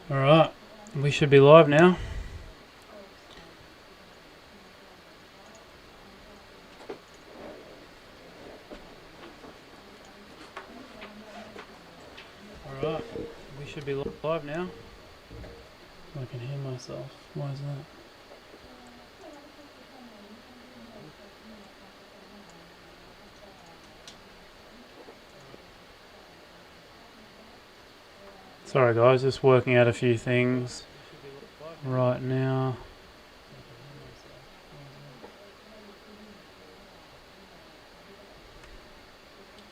Alright, we should be live now. Alright, we should be live now. I can hear myself. Why is that? Sorry guys, just working out a few things right now.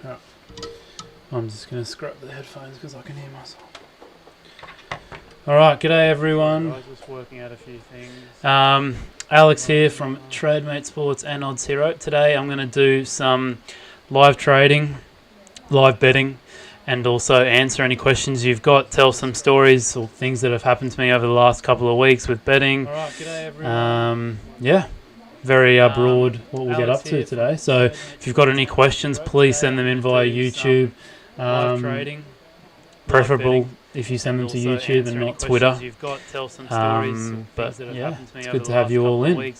Alright. I'm just going to scrap the headphones because I can hear myself. Alright, g'day everyone. Just working out a few things. Alex here from Trademate Sports and Oddshero. Today I'm going to do some live trading, live betting, and also answer any questions you've got, tell some stories or things that have happened to me over the last couple of weeks with betting. All right, g'day everyone. Yeah, very broad what we'll get up to today. So if you've got any questions, please send them in via YouTube. Live trading, preferable if you send them to YouTube and not Twitter. You've got, tell some stories, but yeah, it's good to have you all in.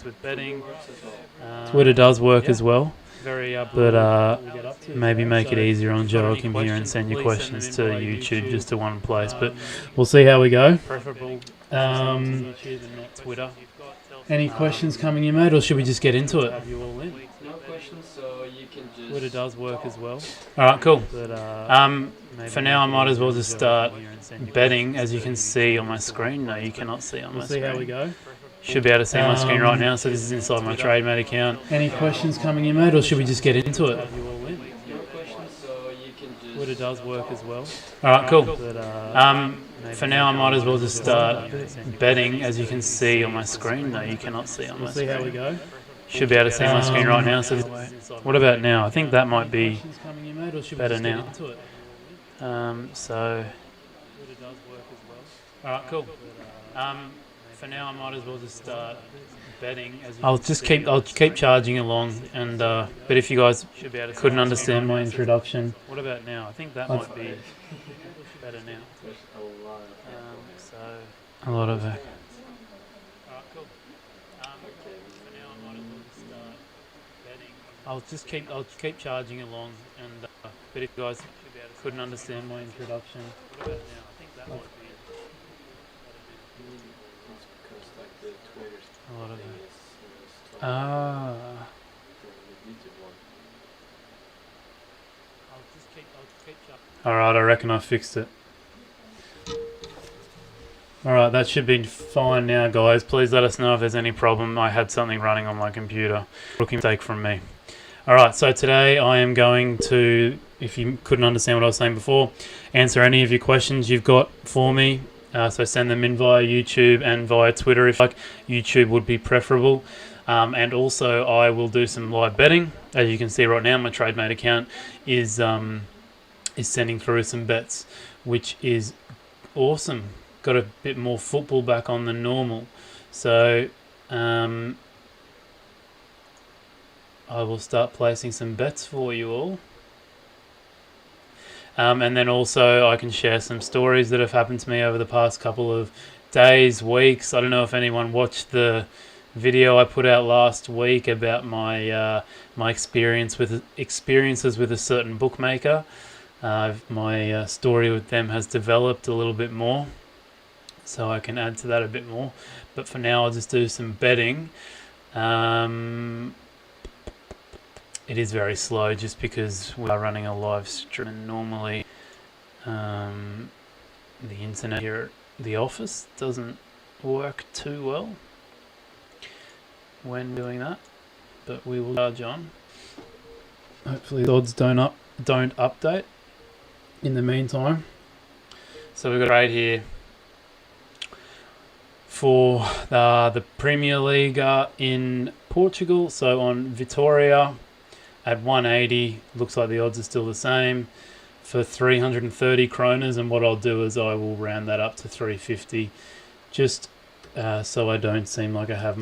Twitter does work as well. But maybe make it easier on Joachim here and send your questions to YouTube just to one place. But we'll see how we go. Any questions coming in, mate, or should we just get into it? No questions, so you can just... Twitter does work as well. Alright, cool. For now, I might as well just start betting. As you can see on my screen. No, you cannot see on my screen. We'll see how we go. Should be able to see my screen right now, so this is inside my Trademate account. Any questions coming in, mate, or should we just get into it? No questions, so you can just... Twitter does work as well. Alright, cool. For now, I might as well just start betting. As you can see on my screen. No, you cannot see on my screen. We'll see how we go. Should be able to see my screen right now. So, what about now? I think that might be better now. Alright, cool. For now, I might as well just start betting. I'll keep charging along, and but if you guys couldn't understand my introduction, what about now? I think that might be better now. A lot of it. I'll keep charging along, and but if you guys couldn't understand my introduction, what about now? I think that might be a lot of it. Alright, I reckon I fixed it. Alright, that should be fine now, guys. Please let us know if there's any problem. I had something running on my computer. Rookie mistake from me. Alright, so today I am going to, if you couldn't understand what I was saying before, answer any of your questions you've got for me. So send them in via YouTube and via Twitter if you like. YouTube would be preferable. And also I will do some live betting. As you can see right now, my Trademate account is sending through some bets, which is awesome. Got a bit more football back on than normal. So I will start placing some bets for you all. And then also I can share some stories that have happened to me over the past couple of days, weeks. I don't know if anyone watched the video I put out last week about my my experiences with a certain bookmaker. My story with them has developed a little bit more, so I can add to that a bit more. But for now, I'll just do some betting. It is very slow just because we are running a live stream, and normally the internet here at the office doesn't work too well when doing that, but we will charge on. Hopefully the odds don't update in the meantime. So we've got a trade here for the Premier League in Portugal. So on Vitória at 180, looks like the odds are still the same, for 330 kronas, and what I'll do is I will round that up to 350, just so I don't seem like I have,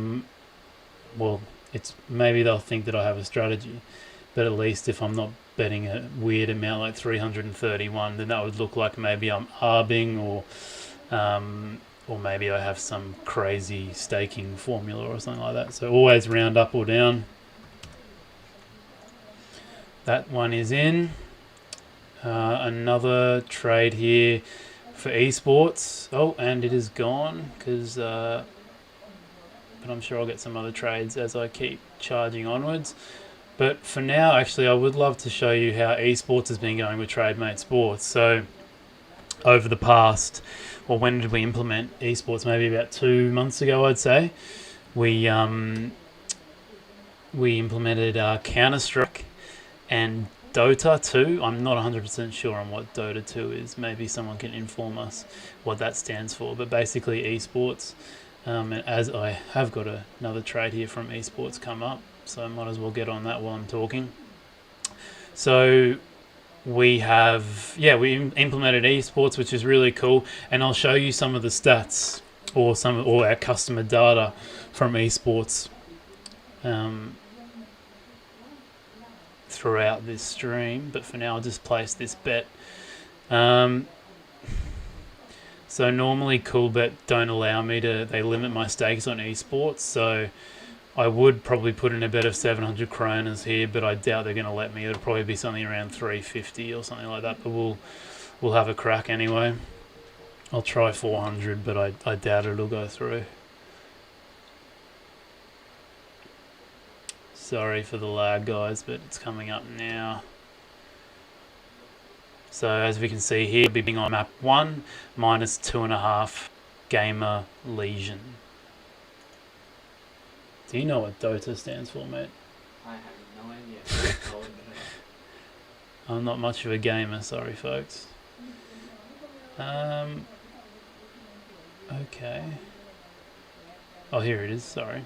well, it's maybe they'll think that I have a strategy, but at least if I'm not betting a weird amount like 331, then that would look like maybe I'm arbing or or maybe I have some crazy staking formula or something like that. So always round up or down. That one is in. Another trade here for esports. Oh, and it is gone because, but I'm sure I'll get some other trades as I keep charging onwards. But for now, actually, I would love to show you how esports has been going with Trademate Sports. So over the past, well, when did we implement esports? Maybe about 2 months ago, I'd say. We implemented Counter-Strike and Dota 2. I'm not 100% sure on what Dota 2 is. Maybe someone can inform us what that stands for. But basically esports. And as I have got another trade here from esports come up, so I might as well get on that while I'm talking. So we implemented esports, which is really cool, and I'll show you some of the stats or our customer data from esports throughout this stream. But for now, I'll just place this bet. So normally Coolbet don't allow me to, they limit my stakes on esports, so I would probably put in a bet of 700 kronas here, but I doubt they're going to let me. It'll probably be something around 350 or something like that, but we'll have a crack anyway. I'll try 400, but I doubt it'll go through. Sorry for the lag, guys, but it's coming up now. So as we can see here, being on map 1, minus 2.5 gamer lesion. Do you know what Dota stands for, mate? I have no idea. I'm not much of a gamer, sorry folks. Okay. Oh, here it is, sorry.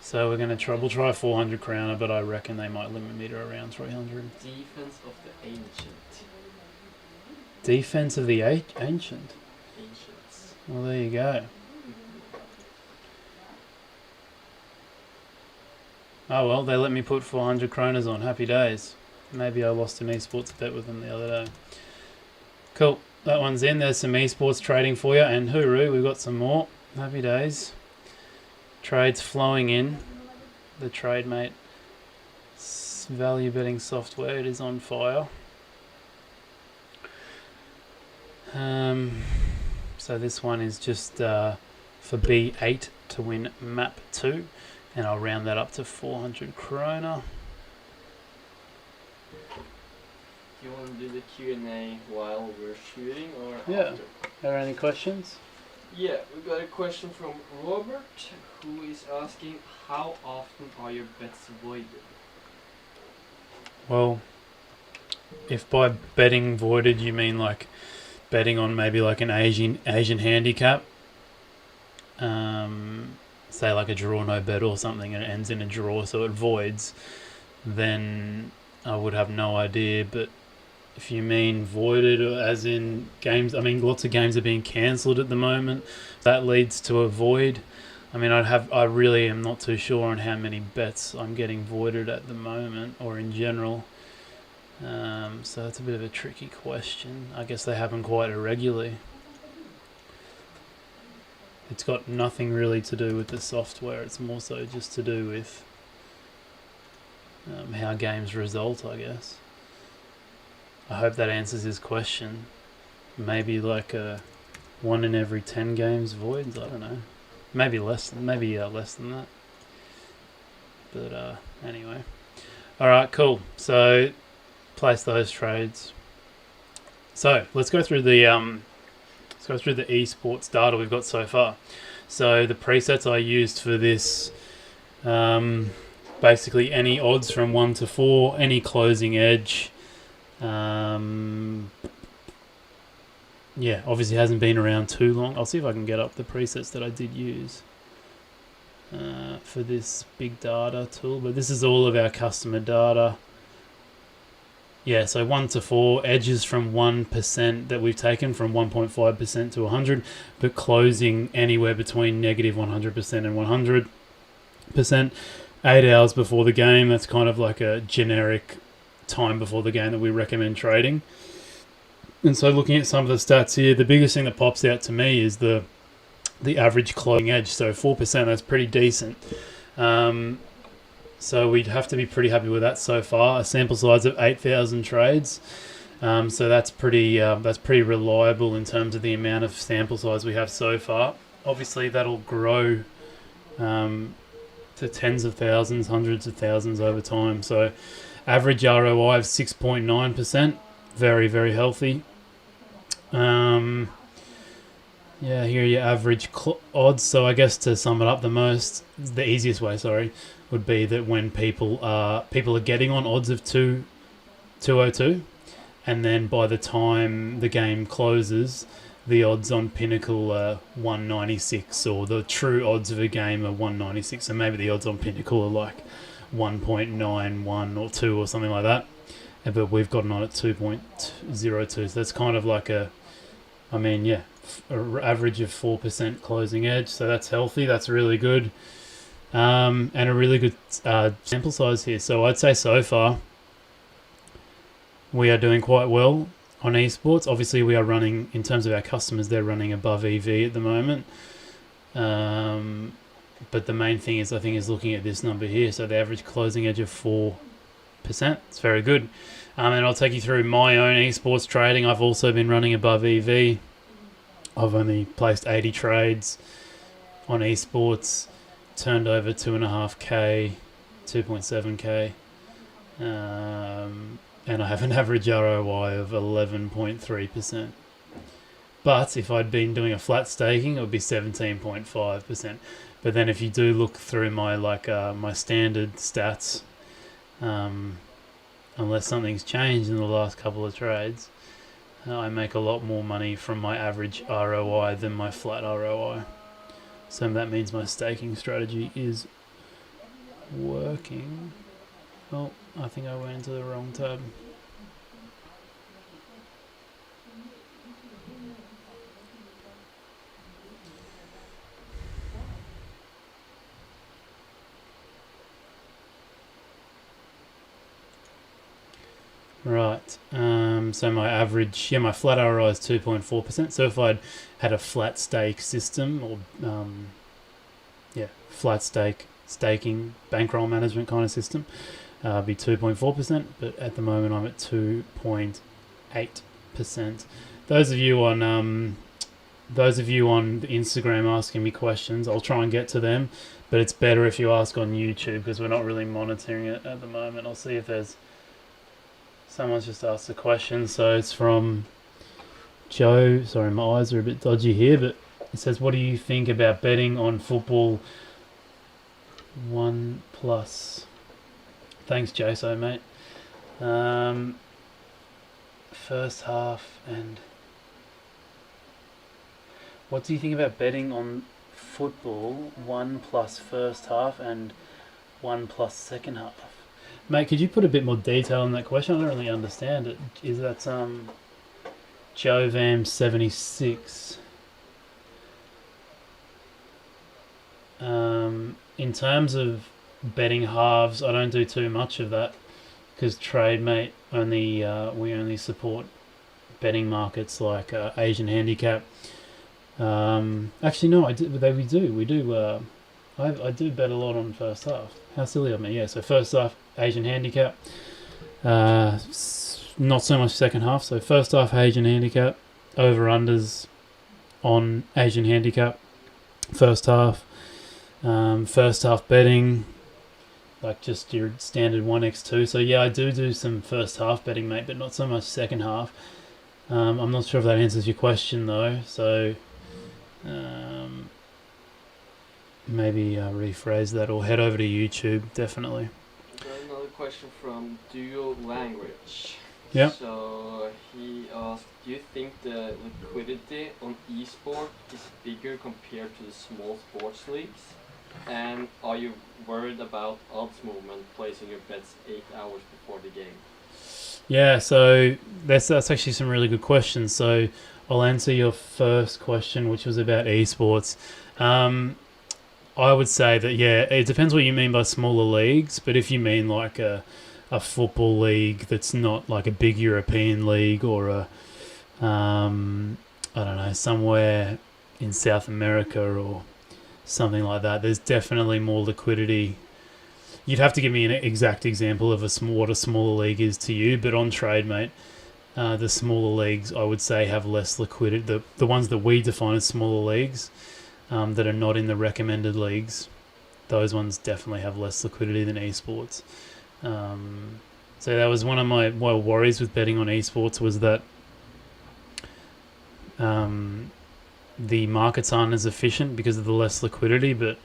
So we're going to try 400 crowner, but I reckon they might limit me to around 300. Defense of the ancient. Defense of the ancient? Ancients. Well, there you go. Oh well, they let me put 400 kronas on. Happy days. Maybe I lost an esports bet with them the other day. Cool. That one's in. There's some esports trading for you. And hooroo, we've got some more. Happy days. Trades flowing in. The Trademate value betting software. It is on fire. So this one is just for B8 to win map 2. And I'll round that up to 400 krona. Do you want to do the Q&A while we're shooting or Yeah. after? Are there any questions? Yeah, we got a question from Robert, who is asking, how often are your bets voided? Well, if by betting voided you mean like betting on maybe like an Asian handicap, say like a draw no bet or something, and it ends in a draw so it voids, then I would have no idea. But if you mean voided as in games, I mean lots of games are being cancelled at the moment, that leads to a void. I mean I really am not too sure on how many bets I'm getting voided at the moment or in general. So it's a bit of a tricky question. I guess they happen quite irregularly. It's got nothing really to do with the software. It's more so just to do with how games result, I guess. I hope that answers his question. Maybe like a 1 in every 10 games voids. I don't know. Maybe less than that. But anyway. All right, cool. So place those trades. So let's go through the esports data we've got so far. So the presets I used for this, basically any odds from 1 to 4, any closing edge. Yeah, obviously hasn't been around too long. I'll see if I can get up the presets that I did use for this big data tool. But this is all of our customer data. Yeah, so 1 to 4, edges from 1% that we've taken from 1.5% to 100, but closing anywhere between negative 100% and 100%. 8 hours before the game, that's kind of like a generic time before the game that we recommend trading. And so looking at some of the stats here, the biggest thing that pops out to me is the average closing edge. So 4%, that's pretty decent. So we'd have to be pretty happy with that so far. A sample size of 8,000 trades. So that's pretty reliable in terms of the amount of sample size we have so far. Obviously, that'll grow to tens of thousands, hundreds of thousands over time. So average ROI of 6.9%, very, very healthy. Here are your average odds. So I guess to sum it up, the easiest way, would be that when people are getting on odds of 202, and then by the time the game closes, the odds on Pinnacle are 196, or the true odds of a game are 196. So maybe the odds on Pinnacle are like 1.91 or 2 or something like that. But we've gotten on at 2.02. So that's kind of like an average of 4% closing edge. So that's healthy. That's really good. And a really good sample size here. So I'd say so far we are doing quite well on esports. Obviously, we are running, in terms of our customers, they're running above EV at the moment. But the main thing is looking at this number here. So the average closing edge of 4%. It's very good. And I'll take you through my own esports trading. I've also been running above EV. I've only placed 80 trades on esports, turned over 2.5k, 2.7k. And I have an average ROI of 11.3%. But if I'd been doing a flat staking, it would be 17.5%. But then if you do look through my my standard stats, unless something's changed in the last couple of trades, I make a lot more money from my average ROI than my flat ROI. So that means my staking strategy is working. Oh, I think I went into the wrong tab. Right. So my average, my flat ROI is 2.4%. So if I'd had a flat stake system, or flat staking, bankroll management kind of system, be 2.4%, but at the moment I'm at 2.8%. Those of you on Instagram asking me questions, I'll try and get to them, but it's better if you ask on YouTube because we're not really monitoring it at the moment. I'll see if there's someone's just asked a question. So it's from Joe. Sorry, my eyes are a bit dodgy here, but it says, "What do you think about betting on football 1+?" Thanks, Jaso, mate. First half, and what do you think about betting on football 1+ first half and 1+ second half? Mate, could you put a bit more detail on that question? I don't really understand it. Is that JoVam76? In terms of betting halves, I don't do too much of that because Trademate we only support betting markets like Asian handicap. Actually, no, we do. I do bet a lot on first half. How silly of me! Yeah, so first half Asian handicap. Not so much second half. So first half Asian handicap, over unders on Asian handicap. First half betting, like just your standard 1x2. So yeah, I do some first half betting, mate, but not so much second half. I'm not sure if that answers your question though. So maybe rephrase that or head over to YouTube, definitely. Another question from Dual Language. Yeah. So he asked, do you think the liquidity on esport is bigger compared to the small sports leagues? And are you worried about odds movement placing your bets 8 hours before the game? Yeah, so that's actually some really good questions. So I'll answer your first question, which was about esports. I would say that, it depends what you mean by smaller leagues, but if you mean like a football league that's not like a big European league or I don't know, somewhere in South America or something like that, there's definitely more liquidity. You'd have to give me an exact example of what a smaller league is to you, but on Trademate, the smaller leagues, I would say, have less liquidity. The ones that we define as smaller leagues that are not in the recommended leagues, those ones definitely have less liquidity than esports. So that was one of my worries with betting on esports, was that the markets aren't as efficient because of the less liquidity. But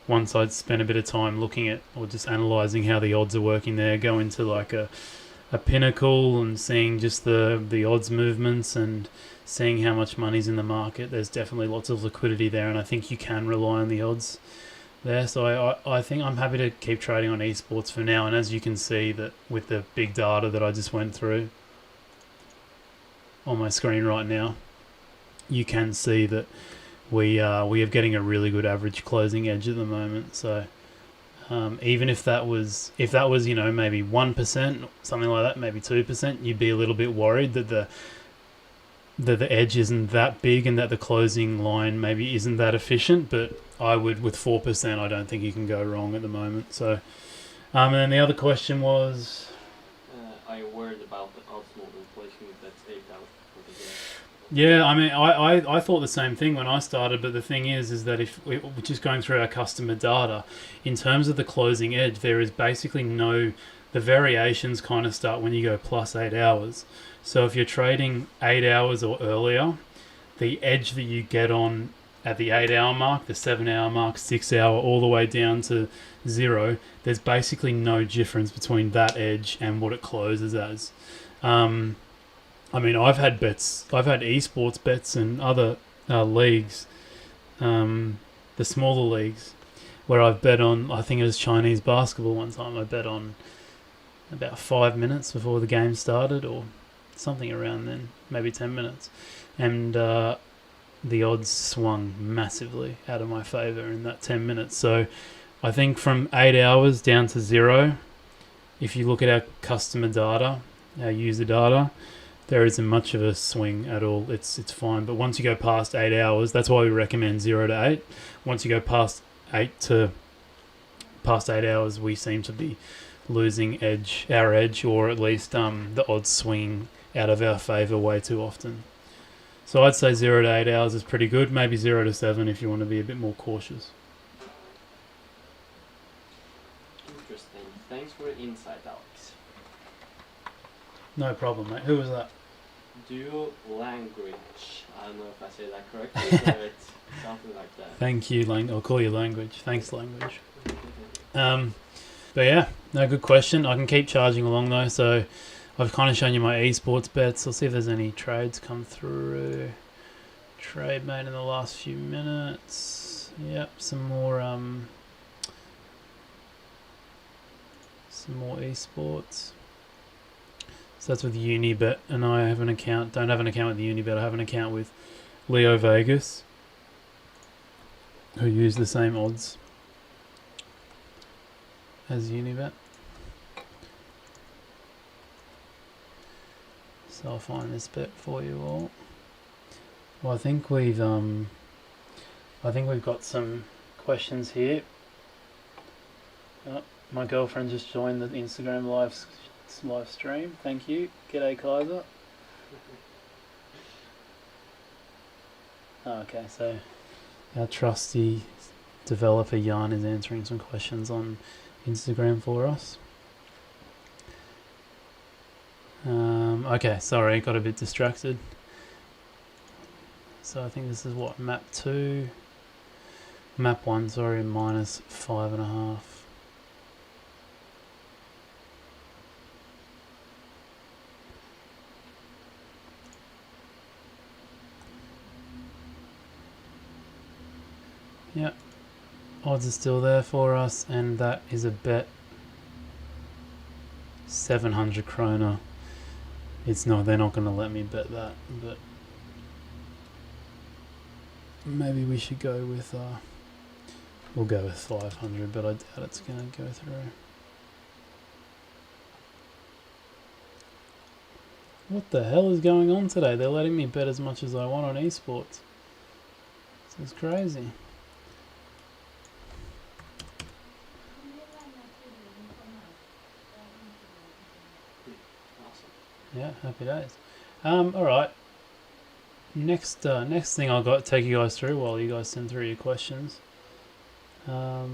once I'd spent a bit of time looking at or just analysing how the odds are working there, go into like a Pinnacle and seeing just the odds movements and seeing how much money's in the market, there's definitely lots of liquidity there, and I think you can rely on the odds there. So I think I'm happy to keep trading on esports for now. And as you can see, that with the big data that I just went through on my screen right now, you can see that we are getting a really good average closing edge at the moment. So even if that was maybe 1%, something like that, maybe 2%, you'd be a little bit worried that the edge isn't that big and that the closing line maybe isn't that efficient. But I would, with 4%, I don't think you can go wrong at the moment. So and then the other question was, are you worried about the odds movement placing if that's 8 out for the game? yeah, I mean, I thought the same thing when I started, but the thing is that if we're just going through our customer data, in terms of the closing edge, there is basically the variations kind of start when you go plus 8 hours. So if you're trading 8 hours or earlier, the edge that you get on at the 8 hour mark, the 7 hour mark, 6 hour, all the way down to 0, there's basically no difference between that edge and what it closes as. I mean, I've had esports bets and other leagues, the smaller leagues, where I've bet on, I think it was Chinese basketball one time, I bet on about 5 minutes before the game started, or something around then, maybe 10 minutes. And the odds swung massively out of my favour in that 10 minutes. So I think from 8 hours down to 0, if you look at our customer data, our user data, there isn't much of a swing at all. It's fine. But once you go past 8 hours, that's why we recommend 0 to 8. Once you go past 8 hours, we seem to be losing our edge, or at least the odds swinging out of our favour way too often. So I'd say 0 to 8 hours is pretty good. Maybe 0 to 7 if you want to be a bit more cautious. Interesting. Thanks for the insight, Alex. No problem, mate. Who was that? Dual language. I don't know if I say that correctly, but something like that. Thank you, I'll call you language. Thanks, language. But yeah, no, good question. I can keep charging along though. So I've kind of shown you my esports bets. I'll see if there's any trades come through. Trade made in the last few minutes. Yep, some more esports. So that's with Unibet, and I have an account. Don't have an account with Unibet. I have an account with Leo Vegas, who use the same odds as Unibet. So I'll find this bet for you all. Well, I think we've got some questions here. Oh, my girlfriend just joined the Instagram live stream. Thank you. G'day, Kaiser. Oh, okay, so our trusty developer Jan is answering some questions on Instagram for us. Okay, sorry, got a bit distracted. So I think this is what, map 2? Map 1, sorry, minus 5.5. Yep, odds are still there for us, and that is a bet 700 krona. It's not, they're not going to let me bet that, but maybe we should go with, we'll go with 500, but I doubt it's going to go through. What the hell is going on today? They're letting me bet as much as I want on esports. This is crazy. Yeah, happy days. All right. Next thing I'll take you guys through while you guys send through your questions. I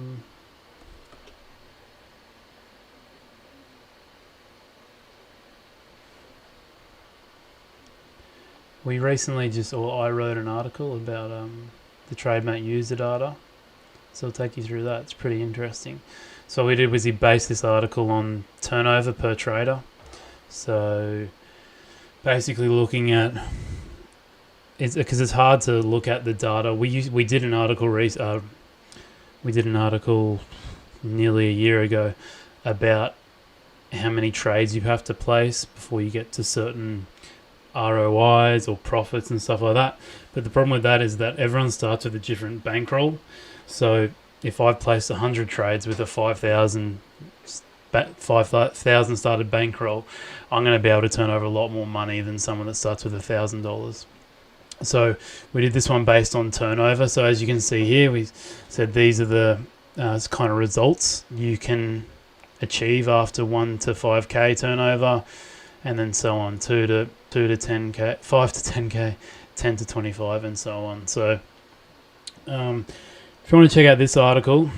wrote an article about the Trademate user data, so I'll take you through that. It's pretty interesting. So what we did was he based this article on turnover per trader. So basically looking at, because it's hard to look at the data. We did an article nearly a year ago about how many trades you have to place before you get to certain ROIs or profits and stuff like that. But the problem with that is that everyone starts with a different bankroll. So if I've placed 100 trades with a 5,000 started bankroll, I'm going to be able to turn over a lot more money than someone that starts with $1,000. So we did this one based on turnover. So as you can see here, we said these are the kind of results you can achieve after 1 to 5k turnover, and then so on, 2 to 10k, 5 to 10k, 10 to 25, and so on. So if you want to check out this article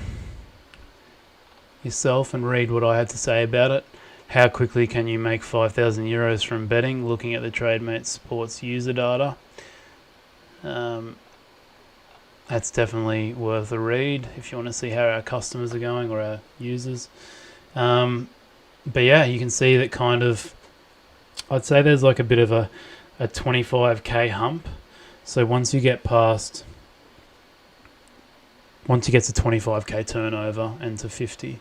yourself and read what I had to say about it, how quickly can you make 5,000 euros from betting, looking at the Trademate Sports user data, that's definitely worth a read if you want to see how our customers are going or our users. But yeah, you can see that kind of, I'd say there's like a bit of a 25k hump. So once you get to 25k turnover and to 50,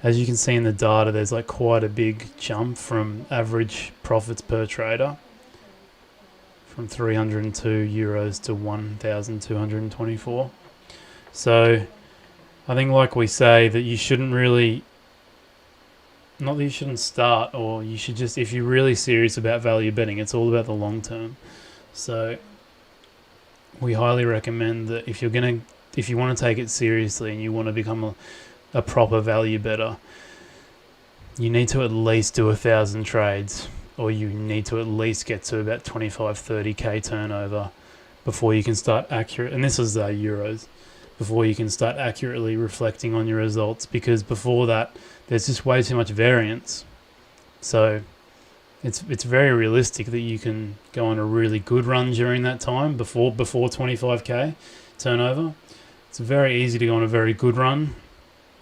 as you can see in the data, there's like quite a big jump from average profits per trader, from 302 euros to 1,224. So I think, like we say, that you shouldn't really, not that you shouldn't start, or you should just, if you're really serious about value betting, it's all about the long term. So we highly recommend that if you want to take it seriously and you want to become a proper value bettor, you need to at least do 1,000 trades, or you need to at least get to about 25-30k turnover before you can start accurate, and this is euros, before you can start accurately reflecting on your results, because before that there's just way too much variance. So it's very realistic that you can go on a really good run during that time before 25k turnover. It's very easy to go on a very good run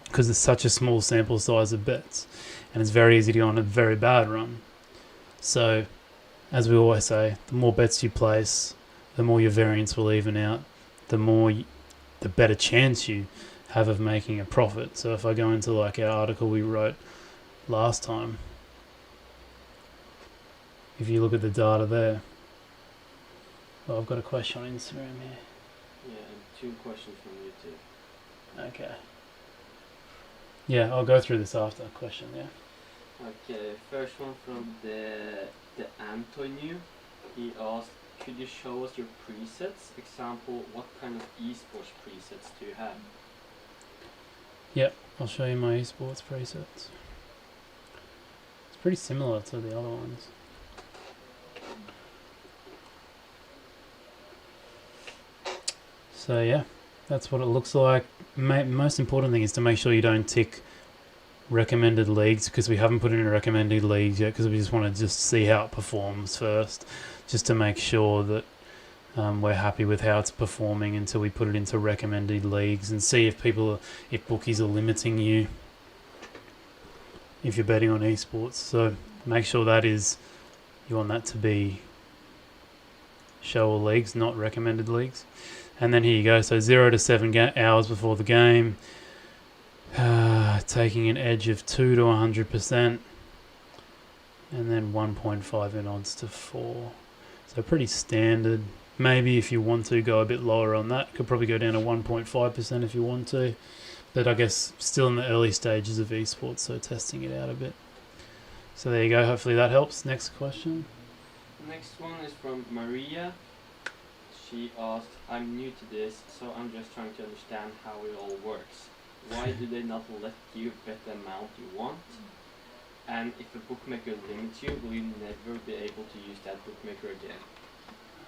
because it's such a small sample size of bets, and it's very easy to go on a very bad run. So as we always say, the more bets you place, the more your variance will even out, the better chance you have of making a profit. So if I go into like our article we wrote last time, if you look at the data there, well, I've got a question on Instagram here. Yeah, and 2 questions from YouTube. Okay. Yeah, I'll go through this after question, yeah. Okay, first one from the Antonio. He asked, could you show us your presets? Example, what kind of esports presets do you have? Yep, I'll show you my esports presets. It's pretty similar to the other ones. So yeah, that's what it looks like. Most important thing is to make sure you don't tick recommended leagues, because we haven't put it in recommended leagues yet, because we just want to just see how it performs first, just to make sure that we're happy with how it's performing until we put it into recommended leagues, and see if bookies are limiting you if you're betting on esports. So make sure you want that to be show all leagues, not recommended leagues. And then here you go, so 0 to 7 hours before the game, taking an edge of 2 to 100%, and then 1.5 in odds to 4. So pretty standard. Maybe if you want to go a bit lower on that, could probably go down to 1.5% if you want to. But I guess still in the early stages of esports, so testing it out a bit. So there you go, hopefully that helps. Next question. Next one is from Maria. She asked, I'm new to this, so I'm just trying to understand how it all works. Why do they not let you bet the amount you want? And if a bookmaker limits you, will you never be able to use that bookmaker again?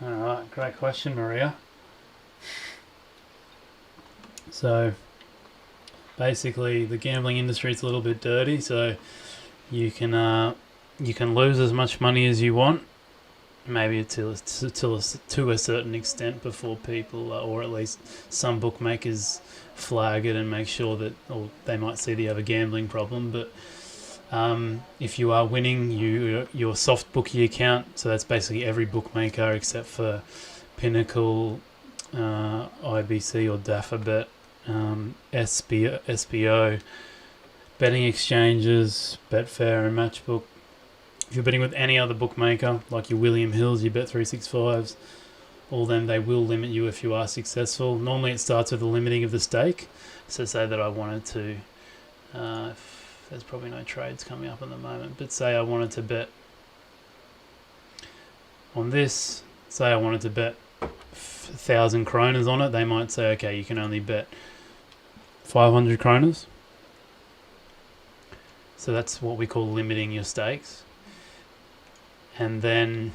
Alright, great question, Maria. So, basically, the gambling industry is a little bit dirty, so you can lose as much money as you want, maybe to a certain extent before people, or at least some bookmakers, flag it and make sure that, or they might see that you have a gambling problem. But if you are winning, your soft bookie account, so that's basically every bookmaker except for Pinnacle, IBC or DAFA SBO, betting exchanges, Betfair and Matchbook. If you're betting with any other bookmaker, like your William Hills, your Bet365s, all them, they will limit you if you are successful. Normally it starts with the limiting of the stake. So say that I wanted to, there's probably no trades coming up at the moment, but say I wanted to bet on this, say I wanted to bet 1,000 kroners on it, they might say, okay, you can only bet 500 kroners. So that's what we call limiting your stakes. And then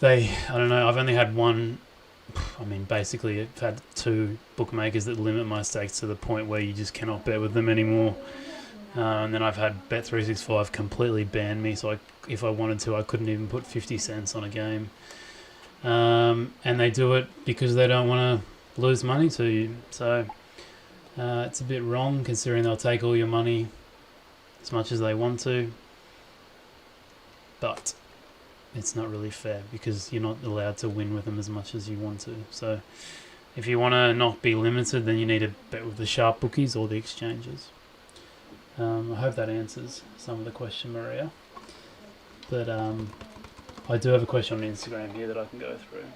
I don't know, I've only had one, basically I've had two bookmakers that limit my stakes to the point where you just cannot bet with them anymore. And then I've had Bet365 completely ban me, so if I wanted to, I couldn't even put 50 cents on a game. And they do it because they don't want to lose money to you. So it's a bit wrong, considering they'll take all your money as much as they want to. But it's not really fair because you're not allowed to win with them as much as you want to. So if you want to not be limited, then you need to bet with the sharp bookies or the exchanges. I hope that answers some of the question, Maria. But I do have a question on Instagram here that I can go through.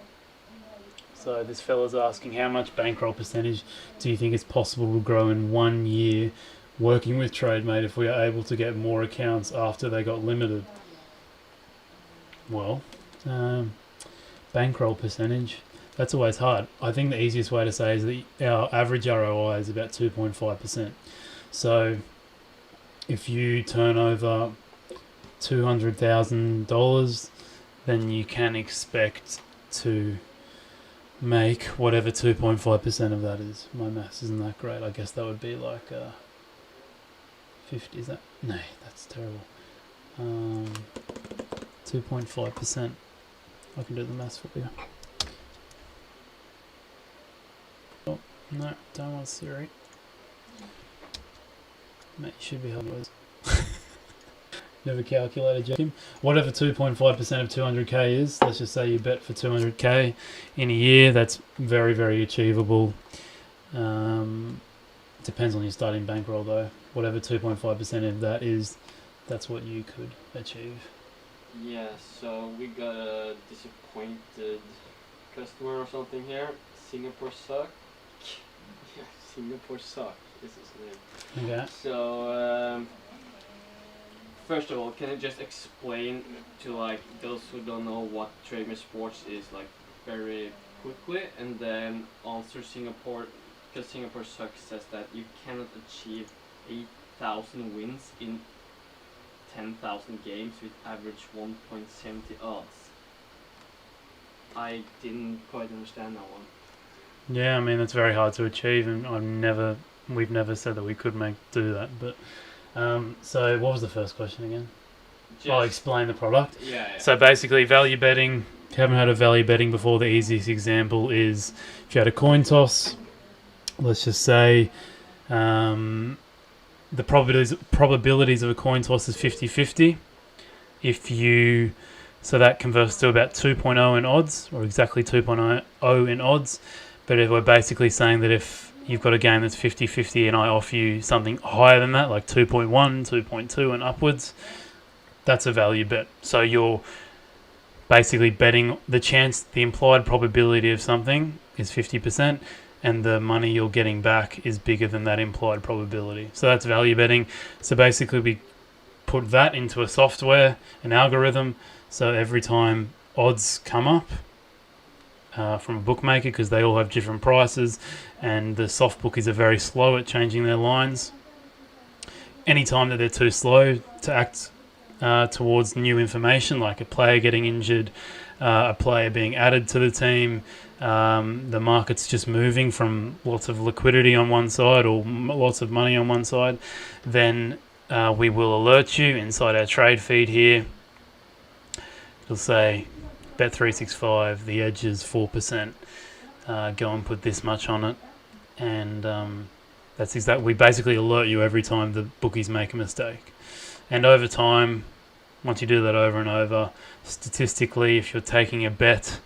So this fella's asking, how much bankroll percentage do you think it's possible to grow in 1 year working with Trademate if we are able to get more accounts after they got limited? Well, bankroll percentage, that's always hard. I think the easiest way to say is that our average ROI is about 2.5%. So if you turn over $200,000, then you can expect to make whatever 2.5% of that is. My maths isn't that great. I guess that would be like 50. Is that? No, that's terrible. 2.5%. I can do the maths for you. Oh, no, don't want Siri. Mate, you should be helping us. Never calculated, Jim. Whatever 2.5% of 200k is, let's just say you bet for 200k in a year, that's very, very achievable. Depends on your starting bankroll though. Whatever 2.5% of that is, that's what you could achieve. Yeah, so we got a disappointed customer or something here. Singapore suck. Yeah, Singapore suck is his name. Okay. So, first of all, can you just explain to like those who don't know what Trademate Sports is like very quickly, and then answer Singapore, because Singapore suck says that you cannot achieve 8,000 wins in 10,000 games with average 1.70 odds. I didn't quite understand that one. Yeah, I mean that's very hard to achieve, and we've never said that we could do that. But so what was the first question again? I'll explain the product. Yeah. So basically, value betting. If you haven't heard of value betting before, the easiest example is if you had a coin toss. Let's just say the probabilities of a coin toss is 50-50. So that converts to about 2.0 in odds, or exactly 2.0 in odds. But if we're basically saying that if you've got a game that's 50-50 and I offer you something higher than that, like 2.1, 2.2 and upwards, that's a value bet. So you're basically betting the implied probability of something is 50%, and the money you're getting back is bigger than that implied probability. So that's value betting. So basically put that into a software, an algorithm, so every time odds come up from a bookmaker, because they all have different prices, and the soft bookies are very slow at changing their lines. Anytime that they're too slow to act towards new information, like a player getting injured, a player being added to the team, the market's just moving from lots of liquidity on one side or lots of money on one side, then we will alert you inside our trade feed here. It'll say Bet365, the edge is 4%. Go and put this much on it, and that's exactly. We basically alert you every time the bookies make a mistake. And over time, once you do that over and over, statistically, if you're taking a bet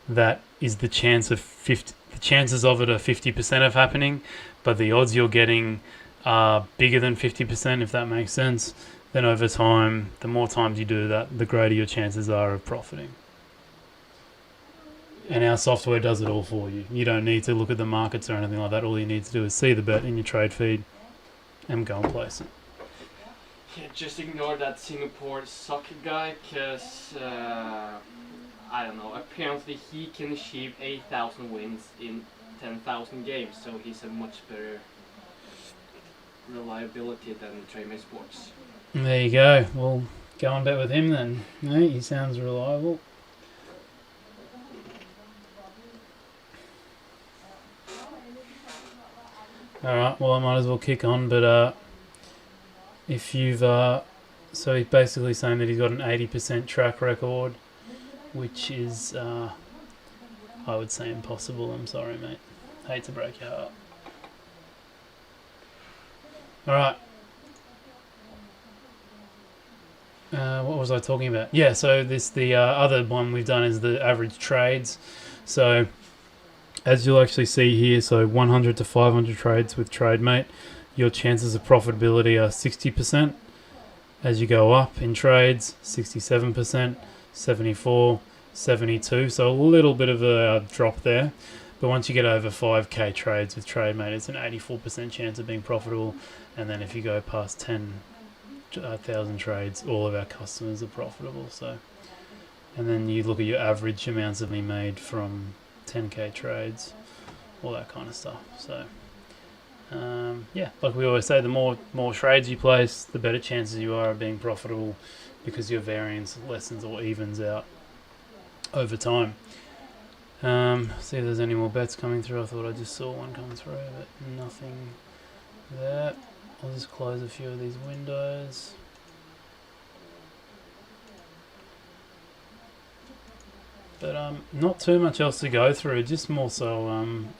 that is the chances of it are 50% of happening, but the odds you're getting are bigger than 50%, if that makes sense, then over time, the more times you do that, the greater your chances are of profiting. And our software does it all for you. You don't need to look at the markets or anything like that. All you need to do is see the bet in your trade feed and go and place it. Yeah, just ignore that Singapore soccer guy, because I don't know, apparently he can achieve 8,000 wins in 10,000 games, so he's a much better reliability than Trademate Sports. There you go. Well, go and bet with him then. No, he sounds reliable. Alright, well I might as well kick on, but if you've so he's basically saying that he's got an 80% track record, which is I would say impossible. I'm sorry, mate. Hate to break your heart. Alright. What was I talking about? Yeah, so the other one we've done is the average trades. So as you'll actually see here, so 100 to 500 trades with Trademate, your chances of profitability are 60%. As you go up in trades, 67%, 74, 72. So a little bit of a drop there. But once you get over 5k trades with Trademate, it's an 84% chance of being profitable. And then if you go past 10,000 trades, all of our customers are profitable. So, and then you look at your average amounts of money made from 10k trades, all that kind of stuff. So yeah, like we always say, the more trades you place, the better chances you are of being profitable, because your variance lessens or evens out over time. See if there's any more bets coming through. I thought I just saw one come through, but nothing there. I'll just close a few of these windows. But not too much else to go through, just more so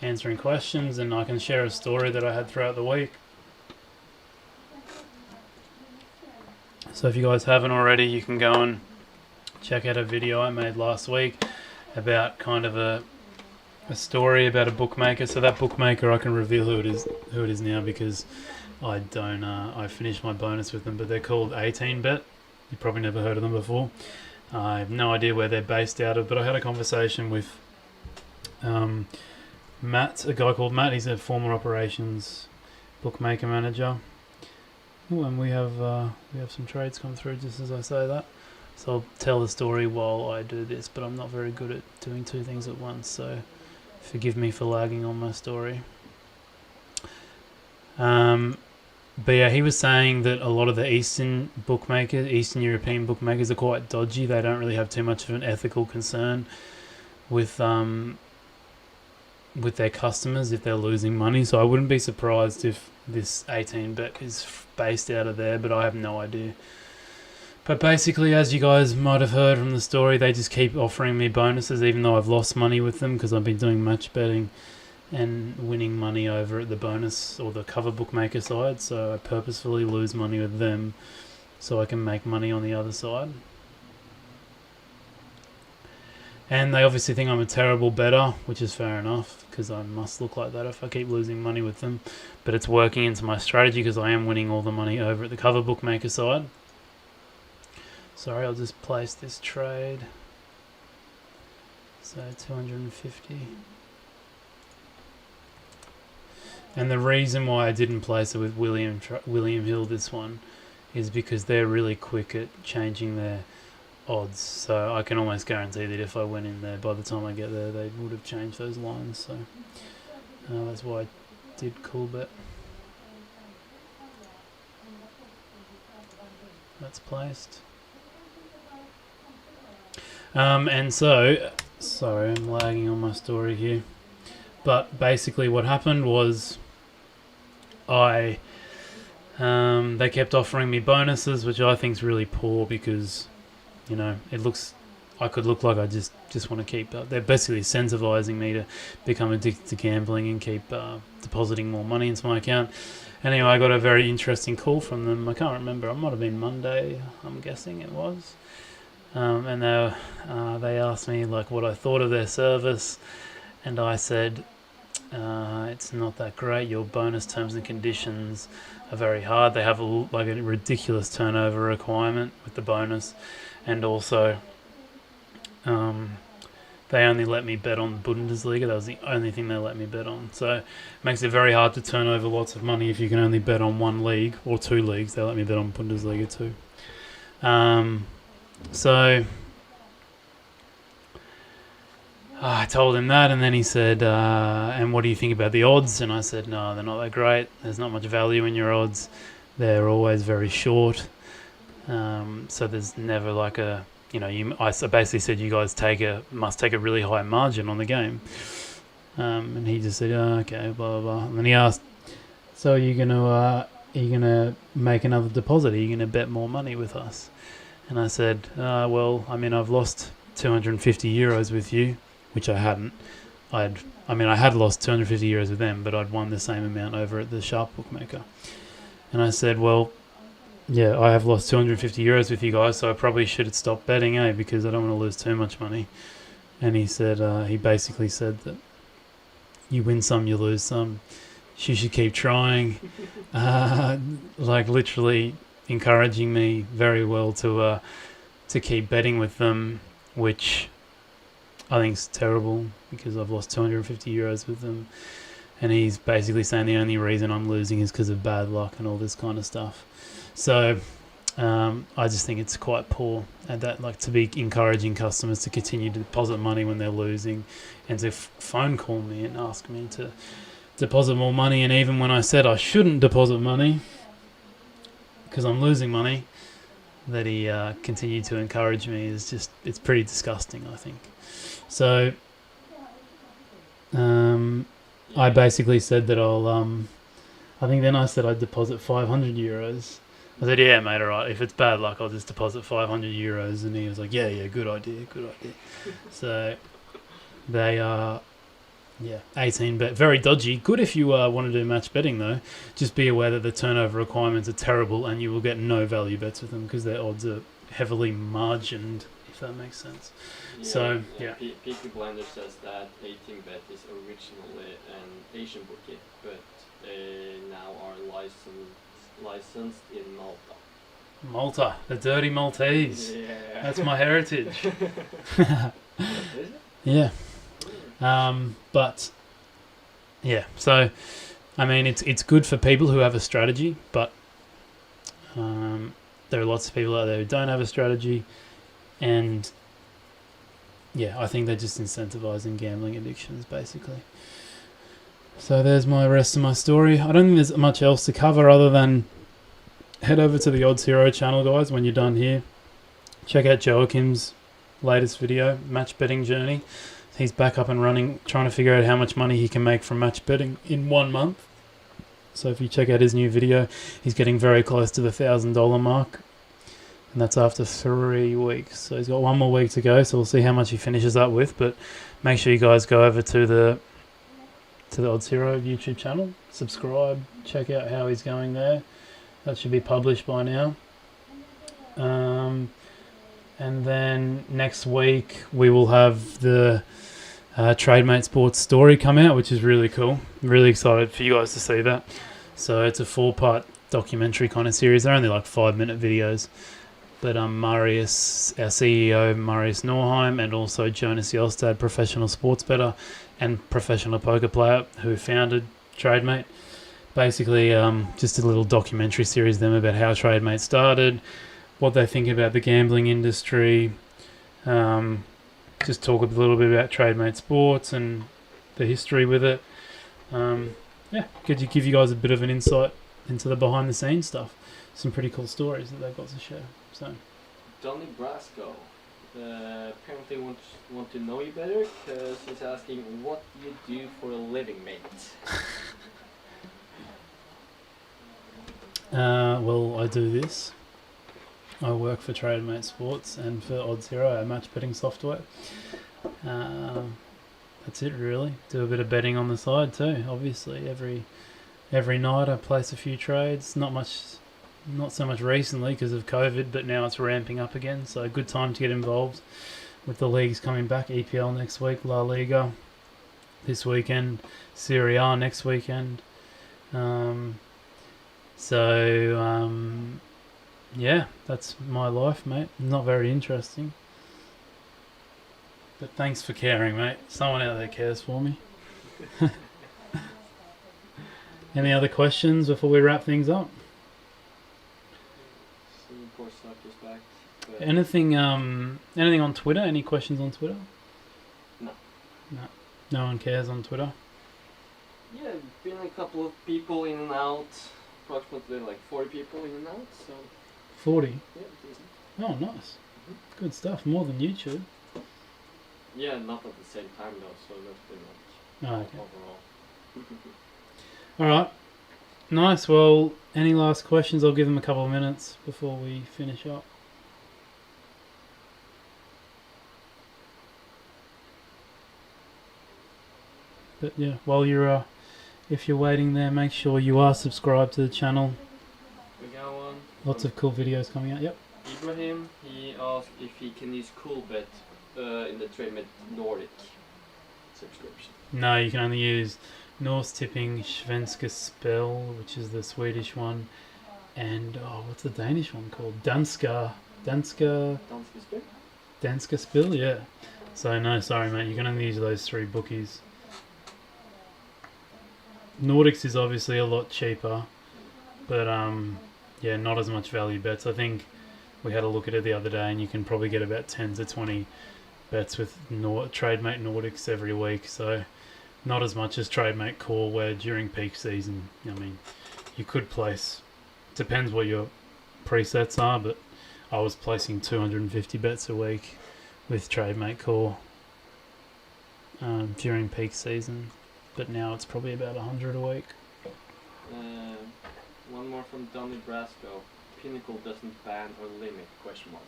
answering questions, and I can share a story that I had throughout the week. So if you guys haven't already, you can go and check out a video I made last week about kind of a story about a bookmaker. So that bookmaker, I can reveal who it is now, because I don't I finished my bonus with them, but they're called 18Bet. You've probably never heard of them before. I have no idea where they're based out of, but I had a conversation with Matt, a guy called Matt. He's a former operations bookmaker manager. Ooh, and we have some trades come through just as I say that. So I'll tell the story while I do this, but I'm not very good at doing two things at once, so forgive me for lagging on my story. But yeah, he was saying that a lot of the Eastern European bookmakers are quite dodgy. They don't really have too much of an ethical concern with their customers if they're losing money. So I wouldn't be surprised if this 18Bet is based out of there, but I have no idea. But basically, as you guys might have heard from the story, they just keep offering me bonuses even though I've lost money with them, because I've been doing match betting and winning money over at the bonus or the cover bookmaker side. So I purposefully lose money with them so I can make money on the other side. And they obviously think I'm a terrible bettor, which is fair enough, because I must look like that if I keep losing money with them. But it's working into my strategy, because I am winning all the money over at the cover bookmaker side. Sorry, I'll just place this trade. So 250. And the reason why I didn't place it with William Hill, this one, is because they're really quick at changing their odds. So I can almost guarantee that if I went in there, by the time I get there, they would have changed those lines. So that's why I did cool bet. That's placed. And so, sorry, I'm lagging on my story here. But basically what happened was they kept offering me bonuses, which I think is really poor because, you know, I could look like I just want to keep they're basically incentivizing me to become addicted to gambling and keep depositing more money into my account. Anyway, I got a very interesting call from them. I can't remember. It might have been Monday, I'm guessing it was. And they asked me like what I thought of their service, and I said, it's not that great. Your bonus terms and conditions are very hard. They have a ridiculous turnover requirement with the bonus, and also they only let me bet on Bundesliga. That was the only thing they let me bet on. So it makes it very hard to turn over lots of money if you can only bet on one league or two leagues. They let me bet on Bundesliga too. So I told him that, and then he said, and what do you think about the odds? And I said, no, they're not that great. There's not much value in your odds. They're always very short. So there's never like a, you know, I basically said you guys must take a really high margin on the game. And he just said, oh, okay, blah, blah, blah. And then he asked, so are you gonna make another deposit? Are you gonna bet more money with us? And I said, well, I mean, I've lost 250 euros with you, which I hadn't. I had lost 250 euros with them, but I'd won the same amount over at the Sharp Bookmaker. And I said, well, yeah, I have lost 250 euros with you guys, so I probably should stop betting, because I don't want to lose too much money. And he said, he basically said that you win some, you lose some. You should keep trying. Like literally encouraging me very well to keep betting with them, which I think is terrible because I've lost 250 euros with them, and he's basically saying the only reason I'm losing is because of bad luck and all this kind of stuff. So I just think it's quite poor at that, like to be encouraging customers to continue to deposit money when they're losing, and to phone call me and ask me to deposit more money. And even when I said I shouldn't deposit money because I'm losing money, that he continued to encourage me it's pretty disgusting, I think. So I basically said that I think then I said I'd deposit 500 euros. I said, yeah, mate, all right. If it's bad luck, I'll just deposit 500 euros. And he was like, yeah, good idea. So they are, 18 bet. Very dodgy. Good if you want to do match betting, though. Just be aware that the turnover requirements are terrible and you will get no value bets with them because their odds are heavily margined, if that makes sense. So, yeah. Peaky Blinders says that 18bet is originally an Asian bookie, but now are licensed in Malta. Malta, the dirty Maltese. Yeah. That's my heritage. Is it? Yeah. But yeah, so I mean it's good for people who have a strategy, but there are lots of people out there who don't have a strategy, and I think they're just incentivizing gambling addictions basically. So there's my rest of my story. I don't think there's much else to cover other than head over to the Oddshero channel, guys, when you're done here. Check out Joachim's latest video, Match Betting Journey. He's back up and running, trying to figure out how much money he can make from match betting in 1 month. So if you check out his new video, he's getting very close to the $1,000 mark. And that's after 3 weeks. So he's got 1 more week to go, so we'll see how much he finishes up with. But make sure you guys go over to the Oddshero YouTube channel, subscribe, check out how he's going there. That should be published by now. And then next week we will have the Trademate Sports story come out, which is really cool. I'm really excited for you guys to see that. So it's a 4-part documentary kind of series. They're only like 5-minute videos. But Marius, our CEO, Marius Norheim, and also Jonas Jostad, professional sports bettor and professional poker player who founded Trademate, basically just a little documentary series of them about how Trademate started, what they think about the gambling industry, just talk a little bit about Trademate Sports and the history with it. Could you give you guys a bit of an insight into the behind the scenes stuff? Some pretty cool stories that they've got to share. So, Donny Brasco apparently want to know you better because he's asking, what do you do for a living, mate? well, I do this. I work for Trademate Sports and for Oddshero, our match betting software. That's it, really. Do a bit of betting on the side too. Obviously, every night I place a few trades. Not so much recently because of COVID, but now it's ramping up again. So a good time to get involved with the leagues coming back. EPL next week, La Liga this weekend, Serie A next weekend. Yeah, that's my life, mate. Not very interesting. But thanks for caring, mate. Someone out there cares for me. Any other questions before we wrap things up? Anything on Twitter? Any questions on Twitter? No. No one cares on Twitter? Yeah, been a couple of people in and out. Approximately like 40 people in and out, so... 40? Yeah, decent. Oh, nice. Good stuff. More than YouTube. Yeah, not at the same time though, so that's pretty much overall. Alright. Nice. Well, any last questions? I'll give them a couple of minutes before we finish up. But yeah, while you're if you're waiting there, make sure you are subscribed to the channel. We got one. Lots of cool videos coming out. Yep. Ibrahim, he asked if he can use Coolbet in the Trademate Nordic subscription. No, you can only use Norse Tipping, Svenska Spel, which is the Swedish one, and what's the Danish one called? Danska Spel? Danska Spel, yeah. So no, sorry mate, you can only use those 3 bookies. Nordics is obviously a lot cheaper, but not as much value bets. I think we had a look at it the other day, and you can probably get about 10 to 20 bets with Trademate Nordics every week. So not as much as Trademate Core, where during peak season, I mean, you could place. Depends what your presets are, but I was placing 250 bets a week with Trademate Core during peak season. But now it's probably about 100 a week. One more from Donny Brasco. Pinnacle doesn't ban or limit, question mark.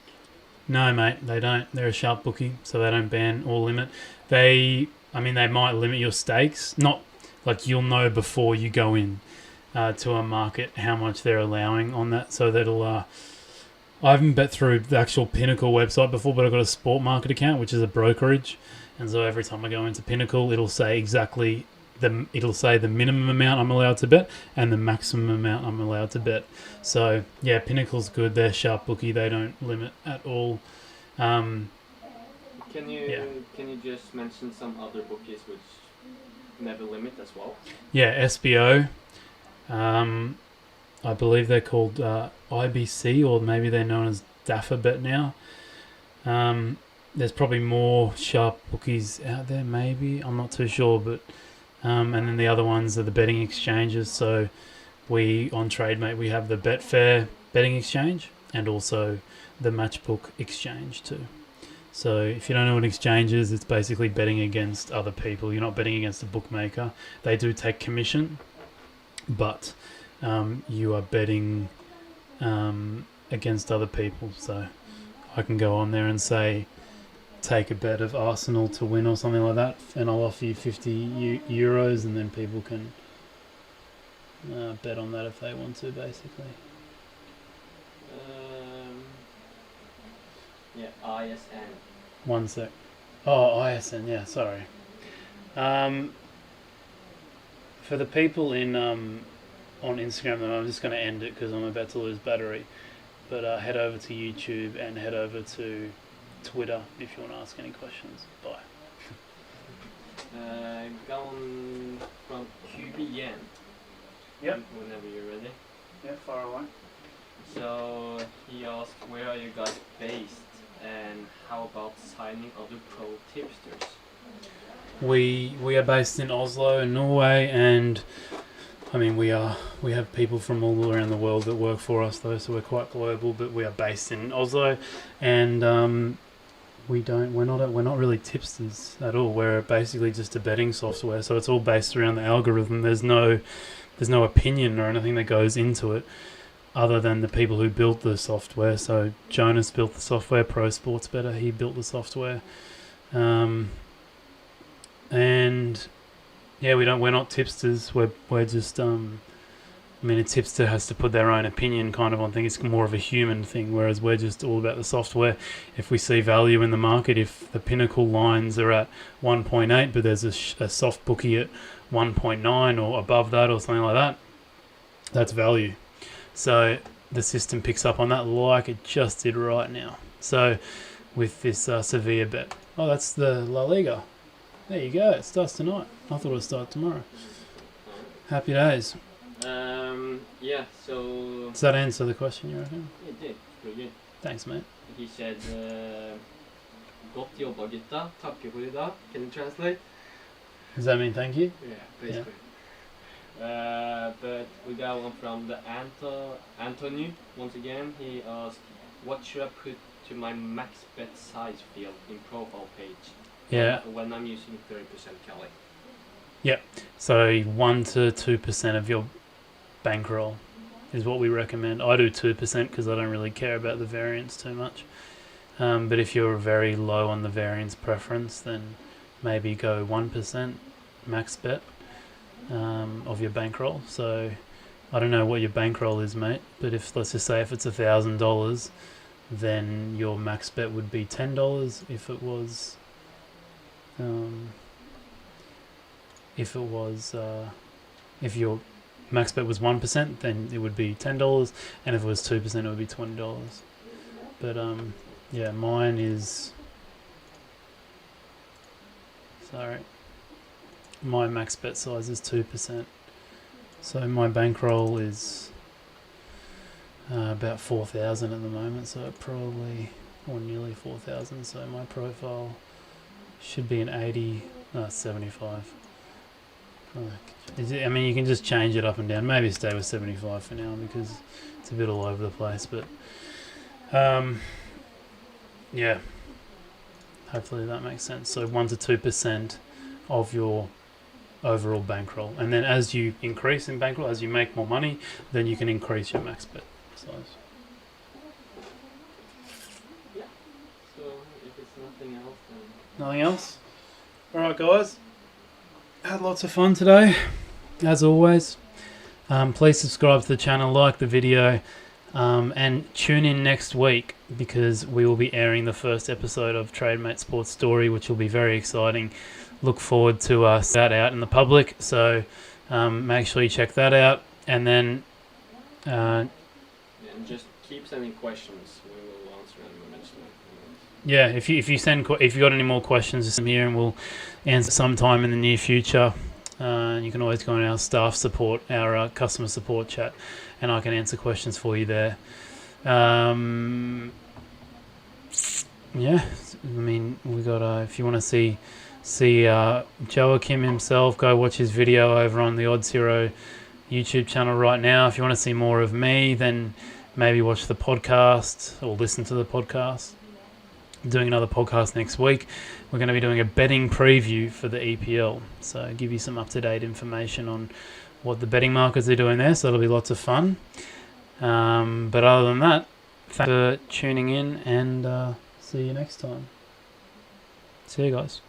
No, mate, they don't. They're a sharp bookie, so they don't ban or limit. They might limit your stakes. Not like you'll know before you go in to a market how much they're allowing on that. So that'll... I haven't bet through the actual Pinnacle website before, but I've got a Sport Market account, which is a brokerage. And so every time I go into Pinnacle, it'll say exactly... It'll say the minimum amount I'm allowed to bet and the maximum amount I'm allowed to bet. So yeah, Pinnacle's good. They're sharp bookie. They don't limit at all. Can you just mention some other bookies which never limit as well? Yeah, SBO. I believe they're called IBC, or maybe they're known as DAFA now. There's probably more sharp bookies out there. Maybe, I'm not too sure, but. And then the other ones are the betting exchanges. So on Trademate, we have the Betfair betting exchange and also the Matchbook exchange too. So if you don't know what exchange is, it's basically betting against other people. You're not betting against a bookmaker. They do take commission, but you are betting against other people. So I can go on there and say, take a bet of Arsenal to win or something like that, and I'll offer you 50 euros, and then people can bet on that if they want to, basically. ISN. One sec. Oh, ISN, yeah, sorry. For the people on Instagram, though, I'm just going to end it because I'm about to lose battery. But head over to YouTube and head over to Twitter if you want to ask any questions. Bye. Going from QBN. Yep. Whenever you're ready. Yeah, far away. So he asked, where are you guys based, and how about signing other pro tipsters? We are based in Oslo in Norway, and I mean we have people from all around the world that work for us though, so we're quite global. But we are based in Oslo, and we're not really tipsters at all. We're basically just a betting software, so it's all based around the algorithm. There's no opinion or anything that goes into it, other than the people who built the software. So Jonas built the software, Pro Sports Better, he built the software. And yeah, we're not tipsters. We're just I mean, a tipster has to put their own opinion kind of on things. It's more of a human thing, whereas we're just all about the software. If we see value in the market, if the pinnacle lines are at 1.8, but there's a soft bookie at 1.9 or above that or something like that, that's value. So the system picks up on that like it just did right now. So with this Sevilla bet. Oh, that's the La Liga. There you go. It starts tonight. I thought it would start tomorrow. Happy days. Yeah, so... Does that answer the question you reckon? It did. Pretty good. Thanks, mate. He said, Godt jobba, gutta. Takker for I dag. Can you translate? Does that mean thank you? Yeah, basically. Yeah. But we got one from the Anthony. Once again, he asked, what should I put to my max bet size field in profile page? Yeah. When I'm using 30% Cali. Yep. So 1 to 2% of your bankroll is what we recommend. I do 2% because I don't really care about the variance too much. But if you're very low on the variance preference, then maybe go 1% max bet of your bankroll. So I don't know what your bankroll is, mate, but let's just say if it's $1,000, then your max bet would be $10. If your max bet was 1%, then it would be $10, and if it was 2%, it would be $20. But yeah, mine is... Sorry. My max bet size is 2%. So my bankroll is about 4,000 at the moment, so probably, or nearly 4,000. So my profile should be an 75. I mean, you can just change it up and down. Maybe stay with 75 for now because it's a bit all over the place. But yeah, hopefully that makes sense. So 1 to 2% of your overall bankroll, and then as you increase in bankroll, as you make more money, then you can increase your max bet size. Yeah. So if it's nothing else, then Nothing else? All right, guys. Had lots of fun today, as always. Please subscribe to the channel, like the video, and tune in next week because we will be airing the first episode of Trademate Sports Story, which will be very exciting. Look forward to that out in the public, so make sure you check that out. And then and just keep sending questions. We will answer them eventually. yeah, if you got any more questions, just send them here and we'll answer sometime in the near future. You can always go on our staff support, our customer support chat, and I can answer questions for you there. Yeah, I mean, we got if you want to see Joachim himself, go watch his video over on the Oddshero YouTube channel right now. If you want to see more of me, then maybe watch the podcast or listen to the podcast. I'm doing another podcast next week. We're going to be doing a betting preview for the EPL, so give you some up-to-date information on what the betting markets are doing there, so it'll be lots of fun. But other than that, thanks for tuning in, and see you next time. See you guys.